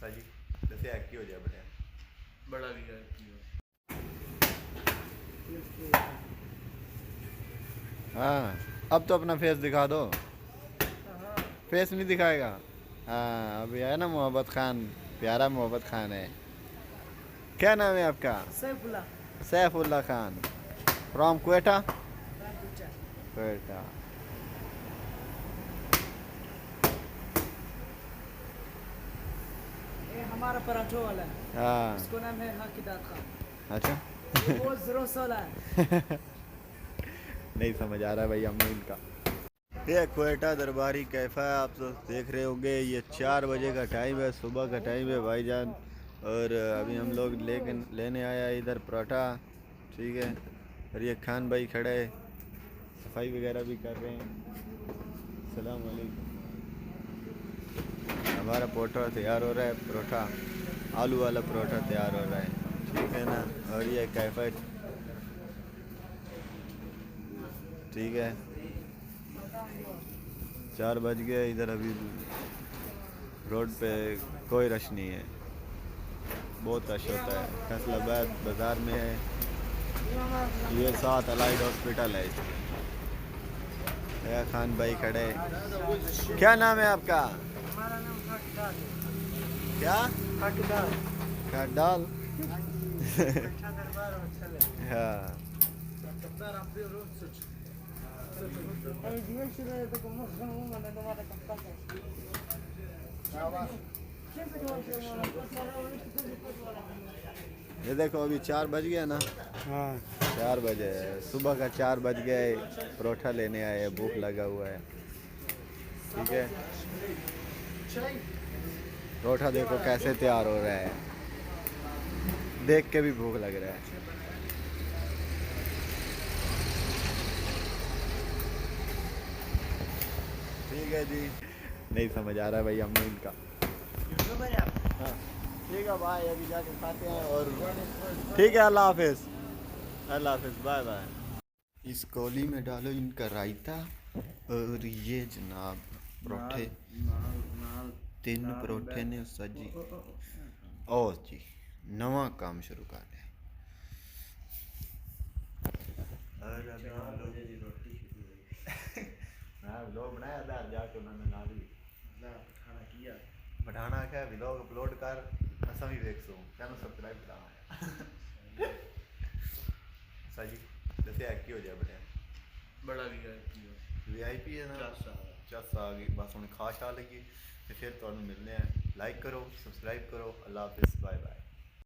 अच्छा जी जैसे एक्की हो जाए बढ़िया बड़ा भी है हाँ अब तो अपना फेस दिखा दो। फेस नहीं दिखाएगा। हाँ अभी है ना मोहब्बत खान, प्यारा मोहब्बत खान है। क्या नाम है आपका? सैफुल्ला। सैफुल्ला खान फ्रॉम क्वेटा। क्वेटा। ये हमारा पराठों वाला है। हाँ इसको नाम है हाकिदात खान। अच्छा ये बहुत ज़रूर सोला है। नहीं समझ आ रहा है भाई हमें इनका। ये क्वेटा दरबारी कैफ़ा है, आप तो देख रहे होंगे। ये 4 बजे का टाइम है, सुबह का टाइम है भाईजान। और अभी हम लोग लेने आया इधर पराठा। ठीक है। और ये खान भाई खड़े सफाई वगैरह भी कर रहे हैं। अस्सलाम वालेकुम। हमारा परोठा तैयार हो रहा है, परोठा आलू वाला परोठा तैयार हो रहा है। ठीक है ना। और ये कैफ़ा ठीक है। 4 बज गए, इधर अभी रोड पे कोई रश नहीं है। बहुत रश होता है। फैसलाबाद बाज़ार में है ये, साथ अलाइड हॉस्पिटल है इसमें। या खान भाई खड़े। क्या नाम है आपका? हमारा नाम हाकिदात। क्या? हाकिदात। खड्डाल। अच्छा दरबार और चले। हाँ ये देखो अभी 4 बज गया ना। हाँ 4 बजे सुबह का 4 बज गए। परोठा लेने आए, भूख लगा हुआ है। ठीक है। परोठा देखो कैसे तैयार हो रहा है, देख के भी भूख लग रहा है। ठीक है जी। नहीं समझ आ रहा है भाई हमें इनका। हाँ ठीक है भाई, अभी जाके खाते हैं। और ठीक है, अल्लाह हाफिज़। अल्लाह हाफिज़, बाय बाय। इस कोली में डालो इनका रायता। और ये जनाब परोठे, 3 परोठे ने सजी। और जी नवा काम शुरू कर लिया। और अभी हम लोग मैं व्लॉग बनाया था जाके उन्होंने ना दी बढ़ाना क्या व्लॉग अपलोड कर असा भी देख सो चैनल सब्सक्राइब करा। सही जैसे एक्की हो जाए बढ़िया बड़ा भी है VIP है ना। चस आ गई बस हूँ खा शा लगी तो फिर तुहानू मिलने हैं। लाइक करो, सब्सक्राइब करो। अल्लाह हाफिज़, बाय बाय।